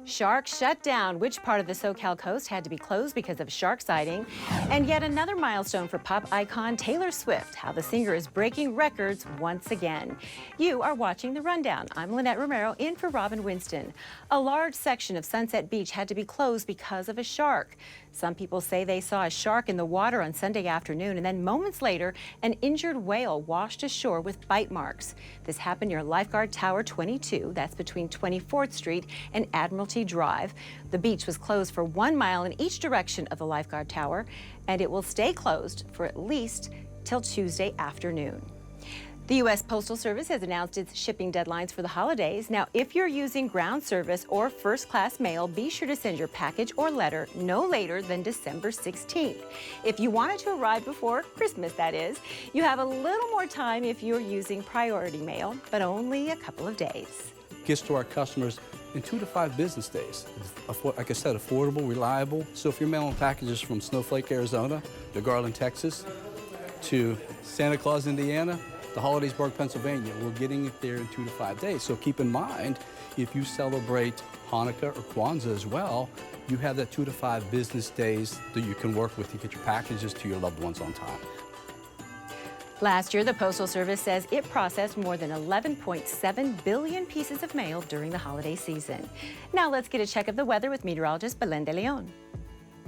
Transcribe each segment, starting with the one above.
Sharks shut down. Which part of the SoCal coast had to be closed because of shark sighting? And yet another milestone for pop icon Taylor Swift, how the singer is breaking records once again. You are watching The Rundown. I'm Lynette Romero, in for Robin Winston. A large section of Sunset Beach had to be closed because of a shark. Some people say they saw a shark in the water on Sunday afternoon, and then moments later, an injured whale washed ashore with bite marks. This happened near Lifeguard Tower 22, that's between 24th Street and Admiralty Drive. The beach was closed for 1 mile in each direction of the Lifeguard Tower, and it will stay closed for at least till Tuesday afternoon. The U.S. Postal Service has announced its shipping deadlines for the holidays. Now, if you're using ground service or first-class mail, be sure to send your package or letter no later than December 16th. If you want it to arrive before Christmas, that is, you have a little more time if you're using priority mail, but only a couple of days. Gets to our customers in 2 to 5 business days. Like I said, affordable, reliable. So if you're mailing packages from Snowflake, Arizona, to Garland, Texas, to Santa Claus, Indiana, to Hollidaysburg, Pennsylvania, we're getting it there in 2 to 5 days. So keep in mind, if you celebrate Hanukkah or Kwanzaa as well, you have that 2 to 5 business days that you can work with to get your packages to your loved ones on time. Last year, the Postal Service says it processed more than 11.7 billion pieces of mail during the holiday season. Now let's get a check of the weather with meteorologist Belen de Leon.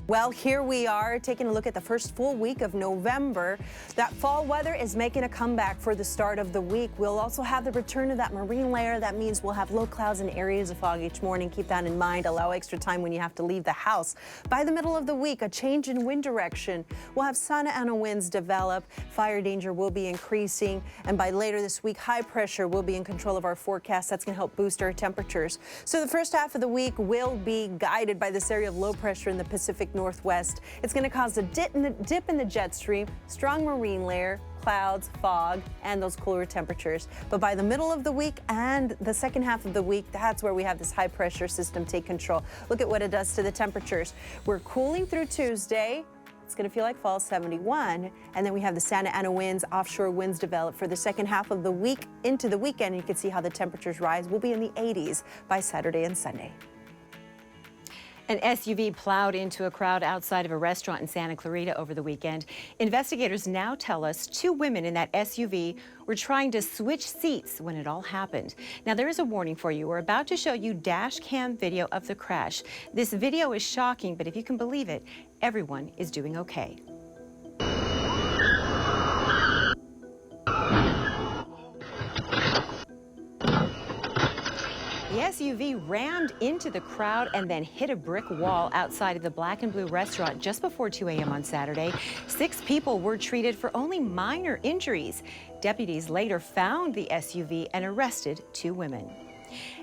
Well, here we are taking a look at the first full week of November. That fall weather is making a comeback for the start of the week. We'll also have the return of that marine layer. That means we'll have low clouds and areas of fog each morning. Keep that in mind. Allow extra time when you have to leave the house. By the middle of the week, a change in wind direction. We'll have Santa Ana winds develop. Fire danger will be increasing. And by later this week, high pressure will be in control of our forecast. That's going to help boost our temperatures. So the first half of the week will be guided by this area of low pressure in the Pacific Northwest. It's going to cause a dip in the jet stream, strong marine layer, clouds, fog, and those cooler temperatures. But by the middle of the week and the second half of the week, that's where we have this high pressure system take control. Look at what it does to the temperatures. We're cooling through Tuesday. It's going to feel like fall, 71. And then we have the Santa Ana winds, offshore winds develop for the second half of the week into the weekend. You can see how the temperatures rise. We'll be in the 80s by Saturday and Sunday. An SUV plowed into a crowd outside of a restaurant in Santa Clarita over the weekend. Investigators now tell us 2 women in that SUV were trying to switch seats when it all happened. Now, there is a warning for you. We're about to show you dash cam video of the crash. This video is shocking, but if you can believe it, everyone is doing okay. The SUV rammed into the crowd and then hit a brick wall outside of the Black and Blue restaurant just before 2 a.m. on Saturday. 6 people were treated for only minor injuries. Deputies later found the SUV and arrested 2 women.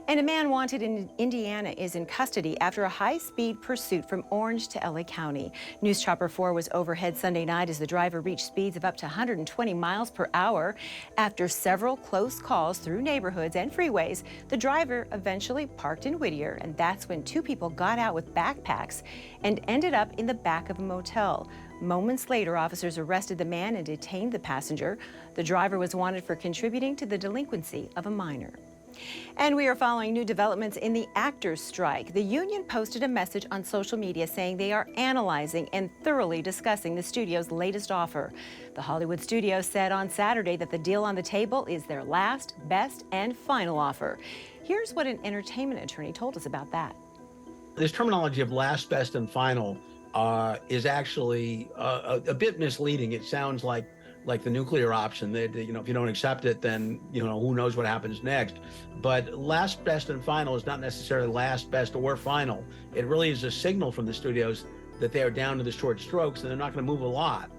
And a man wanted in Indiana is in custody after a high-speed pursuit from Orange to LA County. News Chopper 4 was overhead Sunday night as the driver reached speeds of up to 120 miles per hour. After several close calls through neighborhoods and freeways, the driver eventually parked in Whittier, and that's when 2 people got out with backpacks and ended up in the back of a motel. Moments later, officers arrested the man and detained the passenger. The driver was wanted for contributing to the delinquency of a minor. And we are following new developments in the actors' strike. The union posted a message on social media saying they are analyzing and thoroughly discussing the studio's latest offer. The Hollywood studio said on Saturday that the deal on the table is their last, best, and final offer. Here's what an entertainment attorney told us about that. This terminology of last, best, and final is actually a bit misleading. It sounds like the nuclear option that, if you don't accept it, then, who knows what happens next. But last, best, and final is not necessarily last, best, or final. It really is a signal from the studios that they are down to the short strokes and they're not going to move a lot.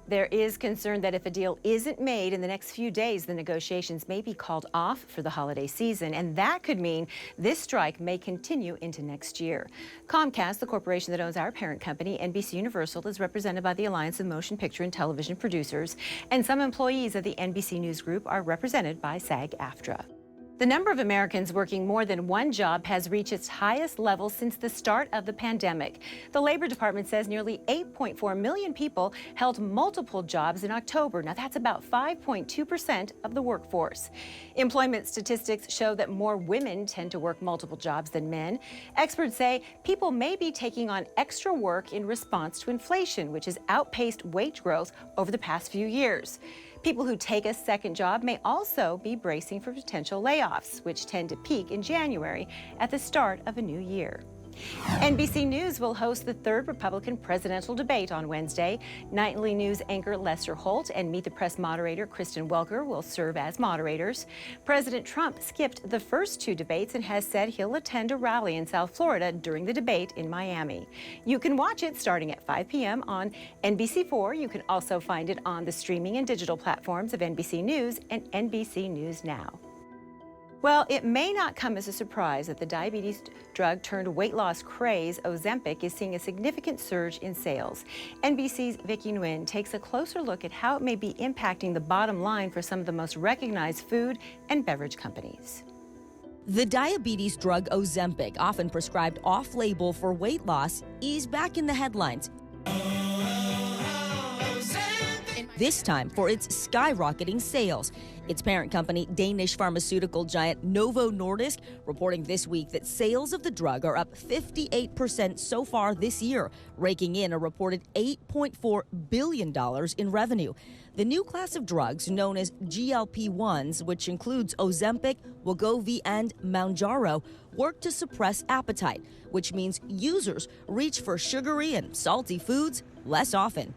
There is concern that if a deal isn't made in the next few days, the negotiations may be called off for the holiday season, and that could mean this strike may continue into next year. Comcast, the corporation that owns our parent company, NBC Universal, is represented by the Alliance of Motion Picture and Television Producers, and some employees of the NBC News Group are represented by SAG-AFTRA. The number of Americans working more than one job has reached its highest level since the start of the pandemic. The Labor Department says nearly 8.4 million people held multiple jobs in October. Now, that's about 5.2% of the workforce. Employment statistics show that more women tend to work multiple jobs than men. Experts say people may be taking on extra work in response to inflation, which has outpaced wage growth over the past few years. People who take a second job may also be bracing for potential layoffs, which tend to peak in January at the start of a new year. NBC News will host the third Republican presidential debate on Wednesday. Nightly news anchor Lester Holt and Meet the Press moderator Kristen Welker will serve as moderators. President Trump skipped the first two debates and has said he'll attend a rally in South Florida during the debate in Miami. You can watch it starting at 5 p.m. on NBC4. You can also find it on the streaming and digital platforms of NBC News and NBC News Now. Well, it may not come as a surprise that the diabetes drug turned weight loss craze, Ozempic, is seeing a significant surge in sales. NBC's Vicki Nguyen takes a closer look at how it may be impacting the bottom line for some of the most recognized food and beverage companies. The diabetes drug Ozempic, often prescribed off-label for weight loss, is back in the headlines. This time for its skyrocketing sales. Its parent company, Danish pharmaceutical giant Novo Nordisk, reporting this week that sales of the drug are up 58% so far this year, raking in a reported $8.4 billion in revenue. The new class of drugs, known as GLP-1s, which includes Ozempic, Wegovy, and Mounjaro, work to suppress appetite, which means users reach for sugary and salty foods less often.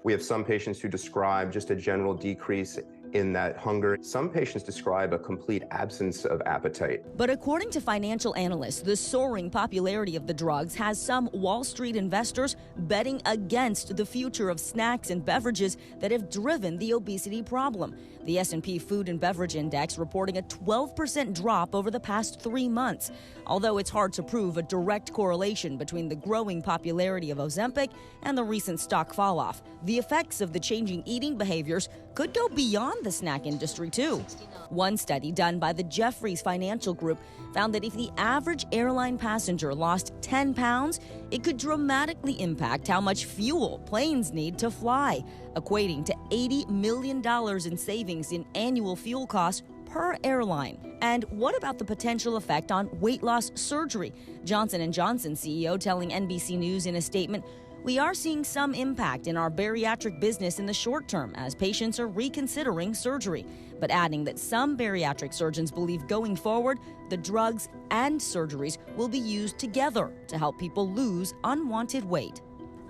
We have some patients who describe just a general decrease in that hunger. Some patients describe a complete absence of appetite. But according to financial analysts, the soaring popularity of the drugs has some Wall Street investors betting against the future of snacks and beverages that have driven the obesity problem. The S&P Food and Beverage Index reporting a 12% drop over the past 3 months. Although it's hard to prove a direct correlation between the growing popularity of Ozempic and the recent stock falloff, the effects of the changing eating behaviors could go beyond the snack industry, too. One study done by the Jefferies Financial Group found that if the average airline passenger lost 10 pounds, it could dramatically impact how much fuel planes need to fly, equating to $80 million in savings in annual fuel costs per airline. And what about the potential effect on weight loss surgery? Johnson & Johnson CEO telling NBC News in a statement, "We are seeing some impact in our bariatric business in the short term as patients are reconsidering surgery," but adding that some bariatric surgeons believe going forward, the drugs and surgeries will be used together to help people lose unwanted weight.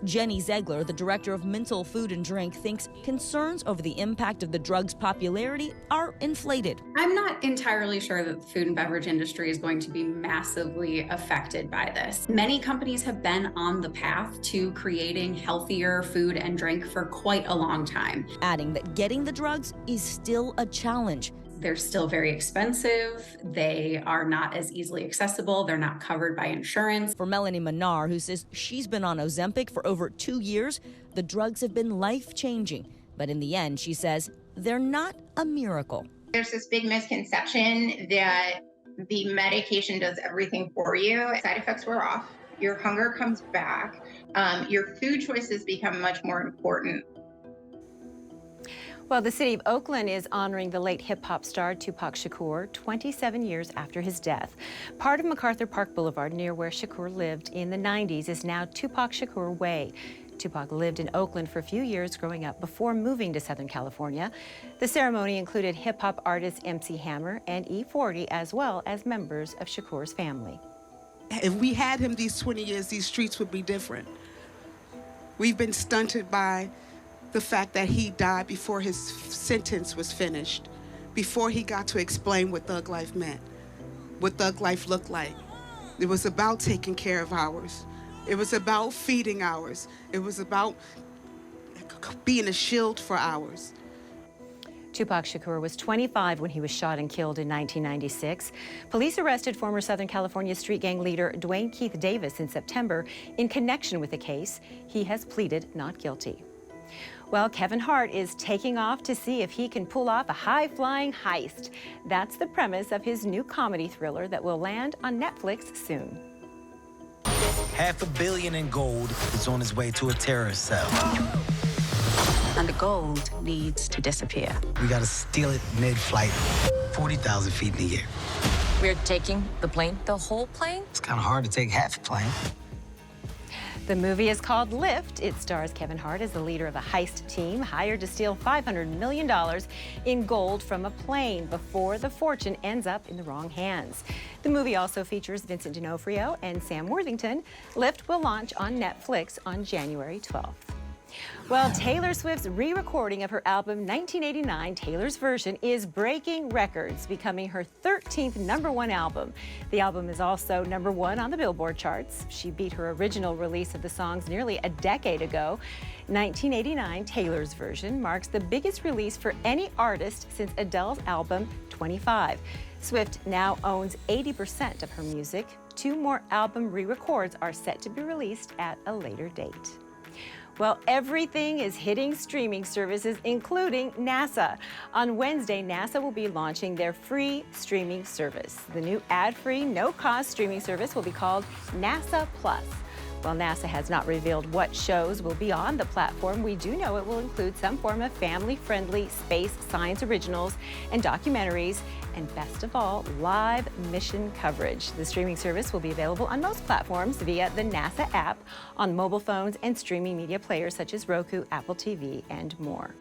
Jenny Zegler, the director of Mental Food and Drink, thinks concerns over the impact of the drug's popularity are inflated. I'm not entirely sure that the food and beverage industry is going to be massively affected by this. Many companies have been on the path to creating healthier food and drink for quite a long time. Adding that getting the drugs is still a challenge. They're still very expensive. They are not as easily accessible. They're not covered by insurance. For Melanie Manar, who says she's been on Ozempic for over 2 years, the drugs have been life-changing. But in the end, she says, they're not a miracle. There's this big misconception that the medication does everything for you. Side effects wear off. Your hunger comes back. Your food choices become much more important. Well, the city of Oakland is honoring the late hip-hop star Tupac Shakur 27 years after his death. Part of MacArthur Park Boulevard, near where Shakur lived in the 90s, is now Tupac Shakur Way. Tupac lived in Oakland for a few years growing up before moving to Southern California. The ceremony included hip-hop artists MC Hammer and E40, as well as members of Shakur's family. If we had him these 20 years, these streets would be different. We've been stunted by the fact that he died before his sentence was finished, before he got to explain what thug life meant, what thug life looked like. It was about taking care of ours. It was about feeding ours. It was about being a shield for ours. Tupac Shakur was 25 when he was shot and killed in 1996. Police arrested former Southern California street gang leader Dwayne Keith Davis in September in connection with the case. He has pleaded not guilty. Well, Kevin Hart is taking off to see if he can pull off a high-flying heist. That's the premise of his new comedy thriller that will land on Netflix soon. $500 million in gold is on its way to a terrorist cell. And the gold needs to disappear. We gotta steal it mid-flight, 40,000 feet in the air. We're taking the plane, the whole plane? It's kind of hard to take half a plane. The movie is called Lift. It stars Kevin Hart as the leader of a heist team hired to steal $500 million in gold from a plane before the fortune ends up in the wrong hands. The movie also features Vincent D'Onofrio and Sam Worthington. Lift will launch on Netflix on January 12th. Well, Taylor Swift's re-recording of her album 1989, Taylor's Version, is breaking records, becoming her 13th #1 album. The album is also #1 on the Billboard charts. She beat her original release of the songs nearly a decade ago. 1989, Taylor's Version marks the biggest release for any artist since Adele's album 25. Swift now owns 80% of her music. 2 more album re-records are set to be released at a later date. Well, everything is hitting streaming services, including NASA. On Wednesday, NASA will be launching their free streaming service. The new ad-free, no-cost streaming service will be called NASA Plus. While NASA has not revealed what shows will be on the platform, we do know it will include some form of family-friendly space science originals and documentaries, and best of all, live mission coverage. The streaming service will be available on most platforms via the NASA app, on mobile phones and streaming media players such as Roku, Apple TV, and more.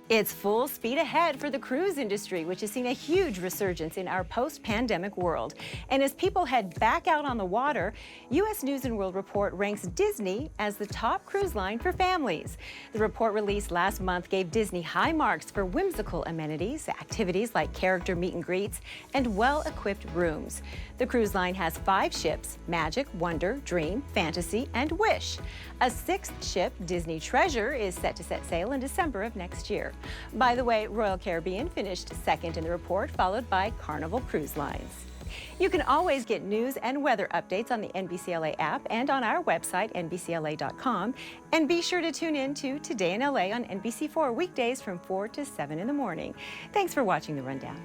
It's full speed ahead for the cruise industry, which has seen a huge resurgence in our post-pandemic world. And as people head back out on the water, U.S. News & World Report ranks Disney as the top cruise line for families. The report released last month gave Disney high marks for whimsical amenities, activities like character meet and greets, and well-equipped rooms. The cruise line has 5 ships: Magic, Wonder, Dream, Fantasy, and Wish. A 6th ship, Disney Treasure, is set to set sail in December of next year. By the way, Royal Caribbean finished second in the report, followed by Carnival Cruise Lines. You can always get news and weather updates on the NBCLA app and on our website, NBCLA.com. And be sure to tune in to Today in LA on NBC4 weekdays from 4 to 7 in the morning. Thanks for watching The Rundown.